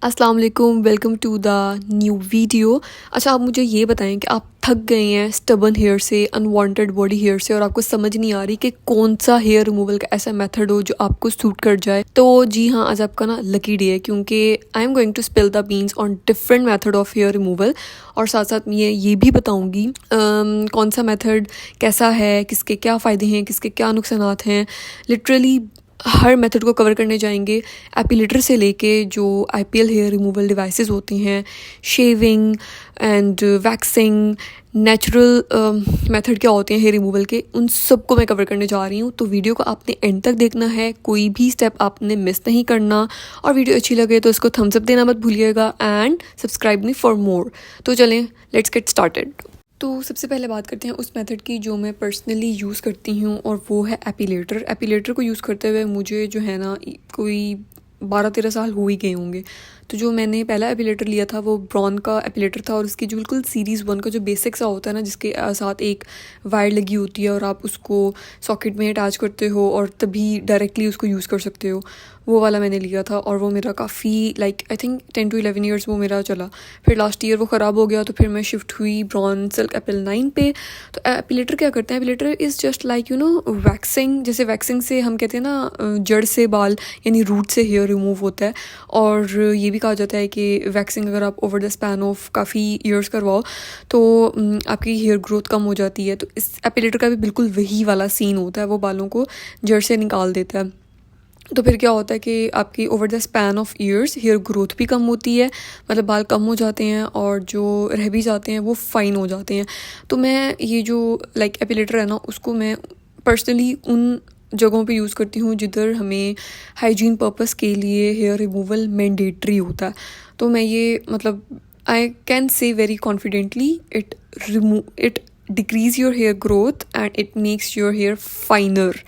अस्सलाम वालेकुम, welcome to the new video. अच्छा, आप मुझे ये बताएं कि आप थक गए हैं स्टबन हेयर से, अनवांटेड बॉडी हेयर से, और आपको समझ नहीं आ रही कि कौन सा हेयर रिमूवल का ऐसा मेथड हो जो आपको सूट कर जाए। तो जी हाँ, आज आपका ना लकी डे है, क्योंकि I am going to spill the beans on different method of hair removal. और साथ साथ मैं ये भी बताऊँगी कौन सा मेथड कैसा है, किसके क्या फ़ायदे हैं, किसके क्या नुकसानात हैं। लिटरली हर मेथड को कवर करने जाएंगे, एपिलेटर से लेके जो आईपीएल हेयर रिमूवल डिवाइसेस होती हैं, shaving and waxing, natural method क्या होते हैं हेयर रिमूवल के, उन सब को मैं कवर करने जा रही हूँ। तो वीडियो को आपने एंड तक देखना है, कोई भी स्टेप आपने मिस नहीं करना। और वीडियो अच्छी लगे तो इसको थम्स अप देना मत भूलिएगा and subscribe me for more. तो चलें, लेट्स गेट स्टार्टेड। तो सबसे पहले बात करते हैं उस मेथड की जो मैं पर्सनली यूज़ करती हूँ, और वो है एपिलेटर। एपिलेटर को यूज़ करते हुए मुझे जो है ना कोई 12-13 साल हो ही गए होंगे। तो जो मैंने पहला एपिलेटर लिया था वो ब्रॉन का एपिलेटर था, और उसकी जो बिल्कुल सीरीज़ 1 का जो बेसिक सा होता है ना, जिसके साथ एक वायर लगी होती है और आप उसको सॉकेट में अटैच करते हो और तभी डायरेक्टली उसको यूज़ कर सकते हो, वो वाला मैंने लिया था। और वो मेरा काफ़ी like I think 10 to 11 years वो मेरा चला। फिर लास्ट ईयर वो ख़राब हो गया, तो फिर मैं शिफ्ट हुई ब्रॉन सिल्क एपिल 9 पे। तो एपिलेटर क्या करते हैं, epilator is just like waxing. जैसे वैक्सिंग से हम कहते हैं ना जड़ से बाल यानी रूट से हेयर रिमूव होता है। और ये भी कहा जाता है कि वैक्सिंग अगर आप ओवर द स्पैन ऑफ काफ़ी ईयर्स करवाओ तो आपकी हेयर ग्रोथ कम हो जाती है। तो इस एपिलेटर का भी बिल्कुल वही वाला सीन होता है, वो बालों को जड़ से निकाल देता है। तो फिर क्या होता है कि आपकी over the span of years hair growth भी कम होती है, मतलब बाल कम हो जाते हैं, और जो रह भी जाते हैं वो फाइन हो जाते हैं। तो मैं ये जो लाइक एपिलेटर है ना, उसको मैं पर्सनली उन जगहों पे यूज़ करती हूँ जिधर हमें हाइजीन पर्पस के लिए हेयर रिमूवल मैंडेटरी होता है। तो मैं ये मतलब I can say very confidently it decreases your hair growth and it makes your hair finer.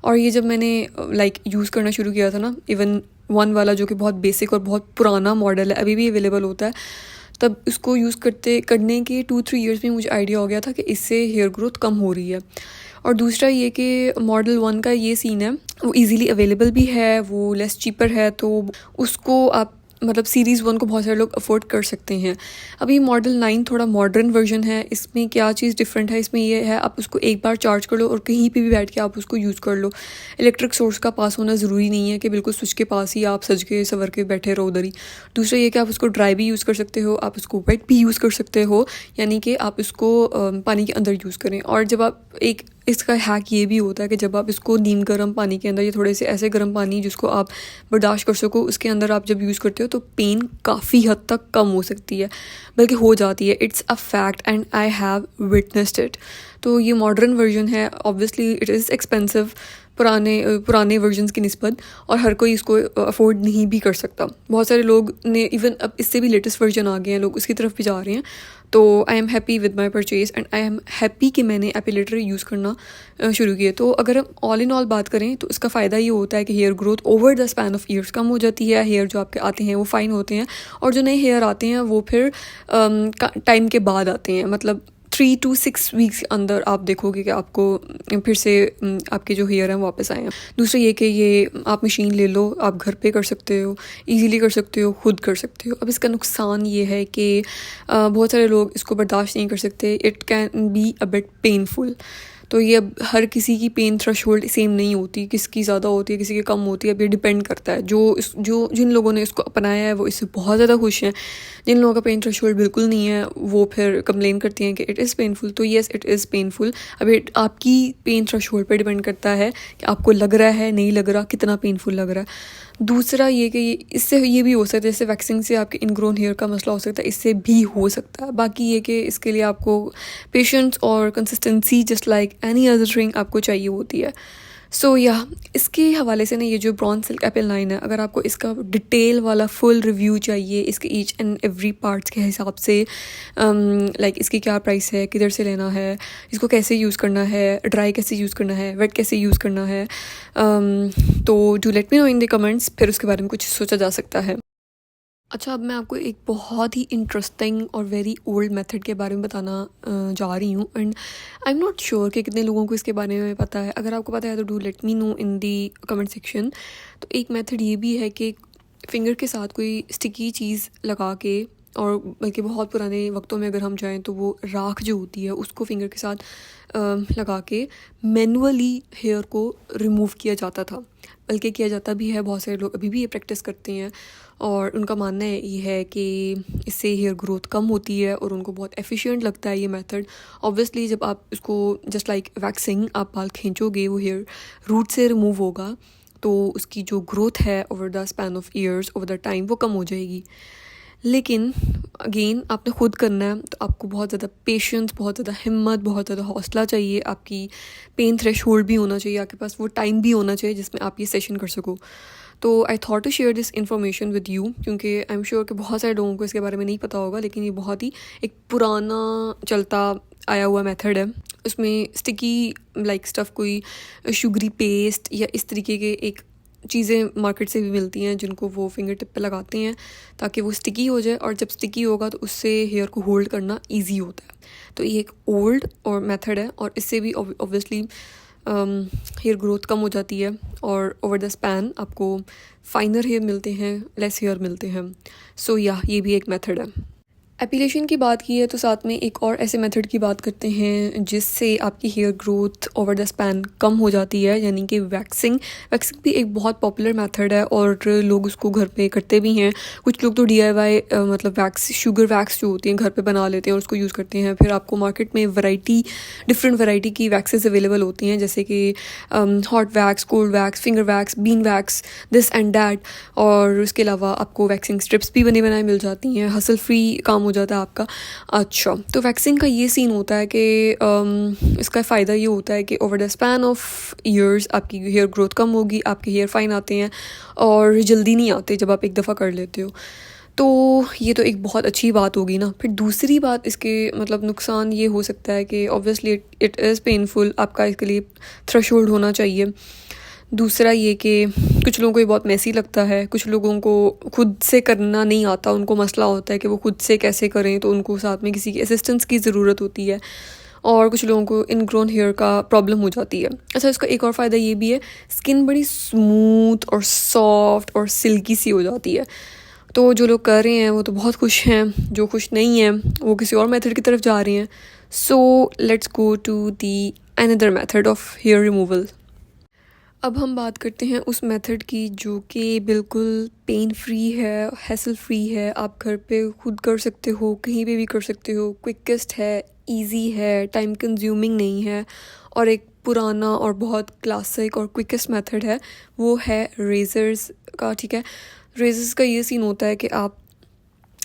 और ये जब मैंने लाइक यूज़ करना शुरू किया था ना, इवन 1 वाला जो कि बहुत बेसिक और बहुत पुराना मॉडल है, अभी भी अवेलेबल होता है, तब इसको यूज़ करने के 2-3 ईयर्स में मुझे आइडिया हो गया था कि इससे हेयर ग्रोथ कम हो रही है। और दूसरा ये कि मॉडल 1 का ये सीन है, वो इजीली अवेलेबल भी है, वो लेस चीपर है, तो उसको आप मतलब सीरीज़ 1 को बहुत सारे लोग अफोर्ड कर सकते हैं। अभी मॉडल 9 थोड़ा मॉडर्न वर्जन है। इसमें क्या चीज़ डिफरेंट है, इसमें ये है आप उसको एक बार चार्ज कर लो और कहीं पे भी बैठ के आप उसको यूज़ कर लो। इलेक्ट्रिक सोर्स का पास होना ज़रूरी नहीं है कि बिल्कुल स्विच के पास ही आप सज के संवर के बैठे रहो उधर ही। दूसरा ये कि आप उसको ड्राई भी यूज़ कर सकते हो, आप उसको वेट भी यूज़ कर सकते हो, यानी कि आप इसको पानी के अंदर यूज़ करें। और जब आप इसका हैक ये भी होता है कि जब आप इसको नीम गर्म पानी के अंदर या थोड़े से ऐसे गर्म पानी जिसको आप बर्दाश्त कर सको उसके अंदर आप जब यूज़ करते हो तो पेन काफ़ी हद तक कम हो सकती है, बल्कि हो जाती है। It's a fact and I have witnessed it. तो ये मॉडर्न वर्जन है, ऑब्वियसली इट इज़ एक्सपेंसिव पुराने वर्जन्स की निस्बत, और हर कोई इसको अफोर्ड नहीं भी कर सकता। बहुत सारे लोग ने इवन अब इससे भी लेटेस्ट वर्जन आ गए हैं, लोग उसकी तरफ भी जा रहे हैं। तो I am happy with my purchase and I am happy कि मैंने एपिलेटर यूज़ करना शुरू किए। तो अगर हम ऑल इन ऑल बात करें तो इसका फ़ायदा ये होता है कि hair growth over the span of years कम हो जाती है, हेयर जो आपके आते हैं वो फाइन होते हैं, और जो नए हेयर आते हैं वो फिर टाइम के बाद आते हैं, मतलब 3 to 6 वीक्स के अंदर आप देखोगे कि आपको फिर से आपके जो हेयर हैं वापस आए हैं। दूसरा ये कि ये आप मशीन ले लो, आप घर पे कर सकते हो, इजीली कर सकते हो, खुद कर सकते हो। अब इसका नुकसान ये है कि बहुत सारे लोग इसको बर्दाश्त नहीं कर सकते, it can be a bit painful. तो ये अब हर किसी की पेन थ्रेशोल्ड सेम नहीं होती, किसकी ज़्यादा होती है, किसी की कम होती है, अब ये डिपेंड करता है। जिन लोगों ने इसको अपनाया है वो इससे बहुत ज़्यादा खुश हैं। जिन लोगों का पेन थ्रेशोल्ड बिल्कुल नहीं है वो फिर कंप्लेन करती हैं कि इट इज़ पेनफुल। तो येस, इट इज़ पेनफुल। अब आपकी पेन थ्रेशोल्ड पर डिपेंड करता है कि आपको लग रहा है, नहीं लग रहा, कितना पेनफुल लग रहा है। दूसरा ये कि इससे ये भी हो सकता है, जैसे वैक्सिंग से आपके इनग्रोन हेयर का मसला हो सकता है, इससे भी हो सकता है। बाकी ये कि इसके लिए आपको पेशेंस और consistency just like any other thing आपको चाहिए होती है। सो या इसके हवाले से ना ये जो ब्रॉन सिल्क एपिल 9 है, अगर आपको इसका डिटेल वाला फुल रिव्यू चाहिए इसके ईच एंड एवरी पार्ट्स के हिसाब से, लाइक इसकी क्या प्राइस है, किधर से लेना है, इसको कैसे यूज़ करना है, ड्राई कैसे यूज़ करना है, वेट कैसे यूज़ करना है, तो do let me know in the comments, फिर उसके बारे में कुछ सोचा जा सकता है। अच्छा, अब मैं आपको एक बहुत ही इंटरेस्टिंग और वेरी ओल्ड मेथड के बारे में बताना जा रही हूँ, and I am not sure कि कितने लोगों को इसके बारे में पता है। अगर आपको पता है तो do let me know in the comment section. तो एक मेथड ये भी है कि फिंगर के साथ कोई स्टिकी चीज़ लगा के, और बल्कि बहुत पुराने वक्तों में अगर हम जाएं तो वो राख जो होती है उसको फिंगर के साथ लगा के मैनुअली हेयर को रिमूव किया जाता था, बल्कि किया जाता भी है। बहुत सारे लोग अभी भी ये प्रैक्टिस करते हैं और उनका मानना ये है कि इससे हेयर ग्रोथ कम होती है और उनको बहुत एफिशिएंट लगता है ये मेथड। ऑब्वियसली जब आप इसको जस्ट लाइक वैक्सिंग आप बाल खींचोगे, वो हेयर रूट से रिमूव होगा, तो उसकी जो ग्रोथ है over the span of years, over the time, वो कम हो जाएगी। लेकिन अगेन आपने खुद करना है, तो आपको बहुत ज़्यादा पेशेंस, बहुत ज़्यादा हिम्मत, बहुत ज़्यादा हौसला चाहिए। आपकी पेन थ्रेशोल्ड भी होना चाहिए, आपके पास वो टाइम भी होना चाहिए जिसमें आप ये सेशन कर सको। तो I thought to share this information with you, क्योंकि आई एम श्योर कि बहुत सारे लोगों को इसके बारे में नहीं पता होगा, लेकिन ये बहुत ही एक पुराना चलता आया हुआ मेथड है। उसमें स्टिकी लाइक स्टफ़, कोई शुगरी पेस्ट या इस तरीके के एक चीज़ें मार्केट से भी मिलती हैं जिनको वो फिंगर टिप पे लगाते हैं ताकि वो स्टिकी हो जाए, और जब स्टिकी होगा तो उससे हेयर को होल्ड करना ईजी होता है। तो ये एक ओल्ड और मेथड है और इससे भी ऑब्वियसली हेयर ग्रोथ कम हो जाती है और ओवर द स्पैन आपको फाइनर हेयर मिलते हैं, लेस हेयर मिलते हैं। सो या ये भी एक मेथड है। एपिलेशन की बात की है तो साथ में एक और ऐसे मेथड की बात करते हैं जिससे आपकी hair growth over the span कम हो जाती है, यानी कि वैक्सिंग। वैक्सिंग भी एक बहुत पॉपुलर मेथड है और लोग उसको घर पे करते भी हैं। कुछ लोग तो DIY मतलब वैक्स, शुगर वैक्स जो होती हैं घर पे बना लेते हैं और उसको यूज़ करते हैं। फिर आपको मार्केट में डिफरेंट वैरायटी की वैक्सेस अवेलेबल होती हैं, जैसे कि hot wax, cold wax, finger wax, bean wax, this and that. और उसके अलावा आपको वैक्सिंग स्ट्रिप्स भी बने बनाए मिल जाती हैं, हसल फ्री काम हो जाता है आपका। अच्छा, तो वैक्सिंग का ये सीन होता है कि इसका फ़ायदा ये होता है कि over the span of years आपकी हेयर ग्रोथ कम होगी, आपके हेयर फाइन आते हैं और जल्दी नहीं आते जब आप एक दफ़ा कर लेते हो। तो ये तो एक बहुत अच्छी बात होगी ना। फिर दूसरी बात इसके मतलब नुकसान ये हो सकता है कि ऑब्वियसली इट इज़ पेनफुल, आपका इसके लिए थ्रेशोल्ड होना चाहिए। दूसरा ये कि कुछ लोगों को ये बहुत मैसी लगता है, कुछ लोगों को खुद से करना नहीं आता, उनको मसला होता है कि वो खुद से कैसे करें, तो उनको साथ में किसी की असिस्टेंस की ज़रूरत होती है। और कुछ लोगों को इनग्रोन हेयर का प्रॉब्लम हो जाती है। अच्छा, इसका एक और फ़ायदा ये भी है, स्किन बड़ी स्मूथ और सॉफ्ट और सिल्की सी हो जाती है। तो जो लोग कर रहे हैं वो तो बहुत खुश हैं, जो खुश नहीं हैं वो किसी और मेथड की तरफ जा रहे हैं। So let's go to the another method of hair removal. अब हम बात करते हैं उस मेथड की जो कि बिल्कुल पेन फ्री है, हैसल फ्री है, आप घर पे खुद कर सकते हो, कहीं पे भी कर सकते हो, क्विकेस्ट है, इजी है, टाइम कंज्यूमिंग नहीं है, और एक पुराना और बहुत क्लासिक और क्विकेस्ट मेथड है, वो है रेज़र्स का। ठीक है, रेज़र्स का ये सीन होता है कि आप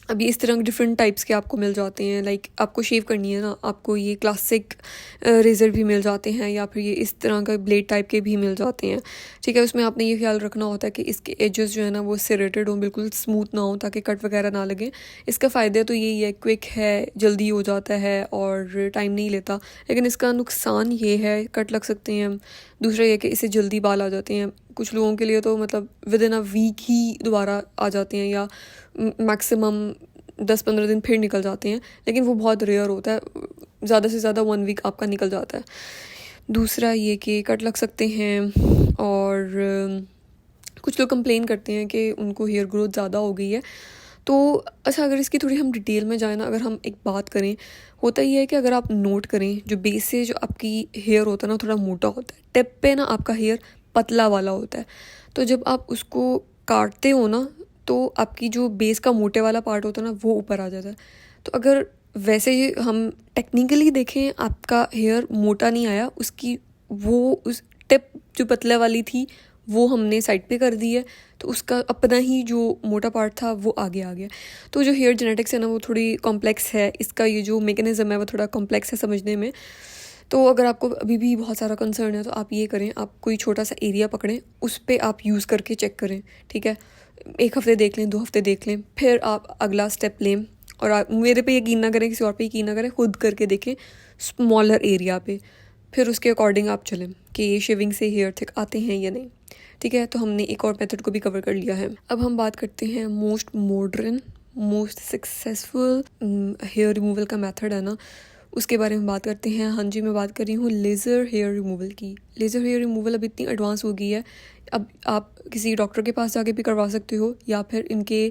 अभी इस तरह के डिफरेंट टाइप्स के आपको मिल जाते हैं। लाइक आपको शेव करनी है ना, आपको ये क्लासिक रेज़र भी मिल जाते हैं, या फिर ये इस तरह का ब्लेड टाइप के भी मिल जाते हैं। ठीक है, उसमें आपने ये ख्याल रखना होता है कि इसके एजेस जो है ना वो सेरेटेड हो, बिल्कुल स्मूथ ना हो, ताकि कट वगैरह ना लगे। इसका फ़ायदा तो यही है, क्विक है, जल्दी हो जाता है और टाइम नहीं लेता। लेकिन इसका नुकसान ये है, कट लग सकते हैं। दूसरा ये कि इससे जल्दी बाल आ जाते हैं। कुछ लोगों के लिए तो मतलब विद इन अ वीक ही दोबारा आ जाते हैं, या मैक्सिमम 10-15 दिन फिर निकल जाते हैं, लेकिन वो बहुत रेयर होता है। ज़्यादा से ज़्यादा 1 वीक आपका निकल जाता है। दूसरा ये कि कट लग सकते हैं, और कुछ लोग कंप्लेन करते हैं कि उनको हेयर ग्रोथ ज़्यादा हो गई है। तो अच्छा, अगर इसकी थोड़ी हम डिटेल में जाए ना, अगर हम एक बात करें, होता ही है कि अगर आप नोट करें, जो बेस से जो आपकी हेयर होता है ना थोड़ा मोटा होता है, टिप पे ना आपका हेयर पतला वाला होता है। तो जब आप उसको काटते हो ना, तो आपकी जो बेस का मोटे वाला पार्ट होता है ना वो ऊपर आ जाता है। तो अगर वैसे हम टेक्निकली देखें, आपका हेयर मोटा नहीं आया, उसकी वो उस टिप जो पतले वाली थी वो हमने साइड पे कर दी है, तो उसका अपना ही जो मोटा पार्ट था वो आगे आ गया। तो जो हेयर जेनेटिक्स है ना वो थोड़ी कॉम्प्लेक्स है, इसका ये जो मैकेनिज़्म है वो थोड़ा कॉम्प्लेक्स है समझने में। तो अगर आपको अभी भी बहुत सारा कंसर्न है तो आप ये करें, आप कोई छोटा सा एरिया पकड़ें, उस पर आप यूज़ करके चेक करें। ठीक है, 1 हफ़्ते देख लें, 2 हफ़्ते देख लें, फिर आप अगला स्टेप लें। और आप मेरे पे यकीन ना करें, किसी और पे यकीन ना करें, खुद करके देखें स्मॉलर एरिया पे, फिर उसके अकॉर्डिंग आप चलें कि ये शेविंग से हेयर थिक आते हैं या नहीं। ठीक है, तो हमने एक और मेथड को भी कवर कर लिया है। अब हम बात करते हैं most modern, most successful hair removal का मेथड है ना, उसके बारे में बात करते हैं। हाँ जी, मैं बात कर रही हूँ लेज़र हेयर रिमूवल की। लेज़र हेयर रिमूवल अब इतनी एडवांस हो गई है, अब आप किसी डॉक्टर के पास जाके भी करवा सकते हो, या फिर इनके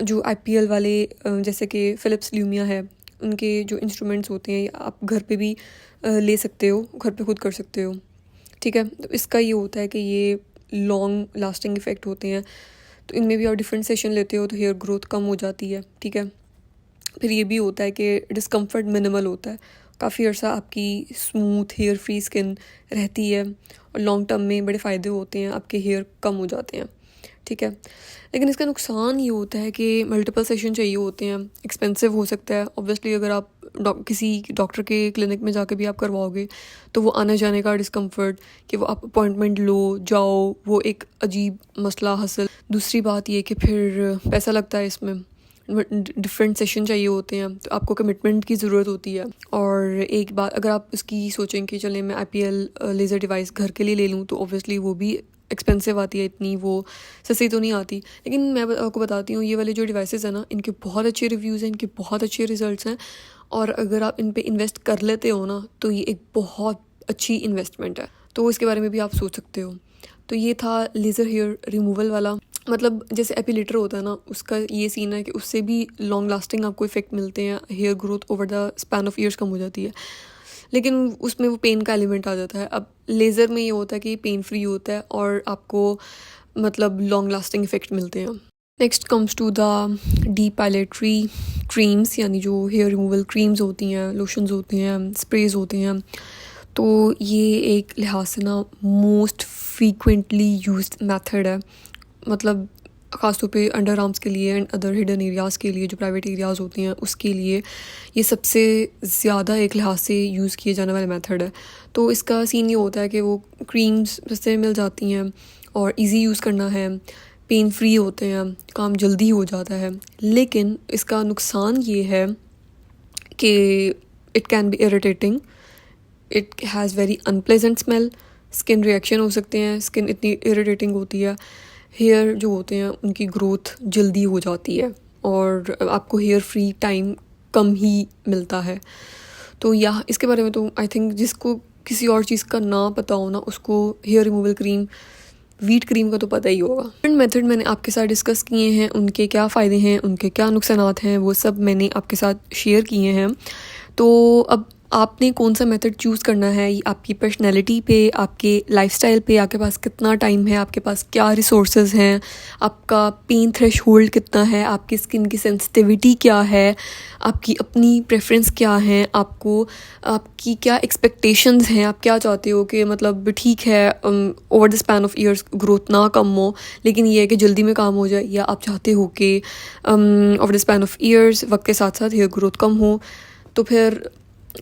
जो IPL वाले जैसे कि फ़िलिप्स ल्यूमिया है, उनके जो इंस्ट्रूमेंट्स होते हैं आप घर पे भी ले सकते हो, घर पे खुद कर सकते हो। ठीक है, तो इसका ये होता है कि ये लॉन्ग लास्टिंग इफ़ेक्ट होते हैं। तो इनमें भी आप डिफरेंट सेशन लेते हो तो हेयर ग्रोथ कम हो जाती है। ठीक है, फिर ये भी होता है कि डिस्कम्फर्ट मिनिमल होता है, काफ़ी अर्सा आपकी स्मूथ हेयर फ्री स्किन रहती है, और लॉन्ग टर्म में बड़े फ़ायदे होते हैं, आपके हेयर कम हो जाते हैं। ठीक है, लेकिन इसका नुकसान ये होता है कि मल्टीपल सेशन चाहिए होते हैं, एक्सपेंसिव हो सकता है ऑब्वियसली। अगर आप किसी डॉक्टर के क्लिनिक में जाके भी आप करवाओगे तो वो आने जाने का डिस्कम्फर्ट, कि वो आप अपॉइंटमेंट लो जाओ, वो एक अजीब मसला हसल। दूसरी बात ये कि फिर पैसा लगता है इसमें, डिफरेंट सेशन चाहिए होते हैं, तो आपको कमिटमेंट की ज़रूरत होती है। और एक बात अगर आप इसकी सोचें कि चलें मैं IPL लेज़र डिवाइस घर के लिए ले लूँ, तो ऑब्वियसली वो भी एक्सपेंसिव आती है, इतनी वो सस्ती तो नहीं आती। लेकिन मैं आपको बताती हूँ, ये वाले जो डिवाइसेस हैं ना, इनके बहुत अच्छे रिव्यूज़ हैं, इनके बहुत अच्छे रिजल्ट्स हैं, और अगर आप इन पे इन्वेस्ट कर लेते हो ना तो ये एक बहुत अच्छी इन्वेस्टमेंट है। तो इसके बारे में भी आप सोच सकते हो। तो ये था लेज़र हेयर रिमूवल वाला। मतलब जैसे एपिलेटर होता है ना, उसका ये सीन है कि उससे भी लॉन्ग लास्टिंग आपको इफ़ेक्ट मिलते हैं, hair growth over the span of years कम हो जाती है, लेकिन उसमें वो पेन का एलिमेंट आ जाता है। अब लेज़र में ये होता है कि पेन फ्री होता है और आपको मतलब लॉन्ग लास्टिंग इफ़ेक्ट मिलते हैं। Next comes to the depilatory creams, यानी जो हेयर रिमूवल क्रीम्स होती हैं, लोशंस होते हैं, स्प्रेज होते हैं। तो ये एक लिहाज से ना मोस्ट फ्रीक्वेंटली यूज्ड मेथड है, मतलब ख़ासतौर पे अंडर आर्म्स के लिए एंड अदर हिडन एरियाज़ के लिए, जो प्राइवेट एरियाज़ होते हैं उसके लिए ये सबसे ज़्यादा एक लिहाज से यूज़ किए जाने वाला मेथड है। तो इसका सीन ये होता है कि वो क्रीम्स सस्ते मिल जाती हैं और इजी यूज़ करना है, पेन फ्री होते हैं, काम जल्दी हो जाता है। लेकिन इसका नुकसान ये है कि it can be irritating, it has very unpleasant smell, skin reaction हो सकते हैं, स्किन इतनी इरिटेटिंग होती है, हेयर जो होते हैं उनकी ग्रोथ जल्दी हो जाती है, और आपको हेयर फ्री टाइम कम ही मिलता है। तो या इसके बारे में तो आई थिंक जिसको किसी और चीज़ का ना पता हो ना, उसको hair removal cream, Veet cream का तो पता ही होगा। डिफरेंट मेथड मैंने आपके साथ डिस्कस किए हैं, उनके क्या फ़ायदे हैं, उनके क्या नुकसानात हैं, वो सब मैंने आपके साथ शेयर किए हैं। तो अब आपने कौन सा मेथड चूज़ करना है, ये आपकी पर्सनैलिटी पे, आपके लाइफस्टाइल पे, आपके पास कितना टाइम है, आपके पास क्या रिसोर्सेज हैं, आपका पेन थ्रेशोल्ड कितना है, आपकी स्किन की सेंसिटिविटी क्या है, आपकी अपनी प्रेफरेंस क्या है, आपकी क्या एक्सपेक्टेशंस हैं, आप क्या चाहते हो कि मतलब ठीक है over the span of years growth ना कम हो, लेकिन ये है कि जल्दी में काम हो जाए, या आप चाहते हो कि over the span of years वक्त के साथ साथ हेयर ग्रोथ कम हो। तो फिर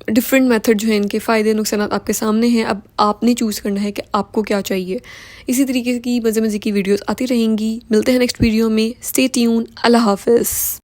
डिफरेंट मेथड जो है, इनके फ़ायदे नुकसान आपके सामने हैं, अब आपने चूज़ करना है कि आपको क्या चाहिए। इसी तरीके की मज़े मज़े की वीडियोस आती रहेंगी। मिलते हैं नेक्स्ट वीडियो में। Stay tune. अल्लाह हाफ़िज़।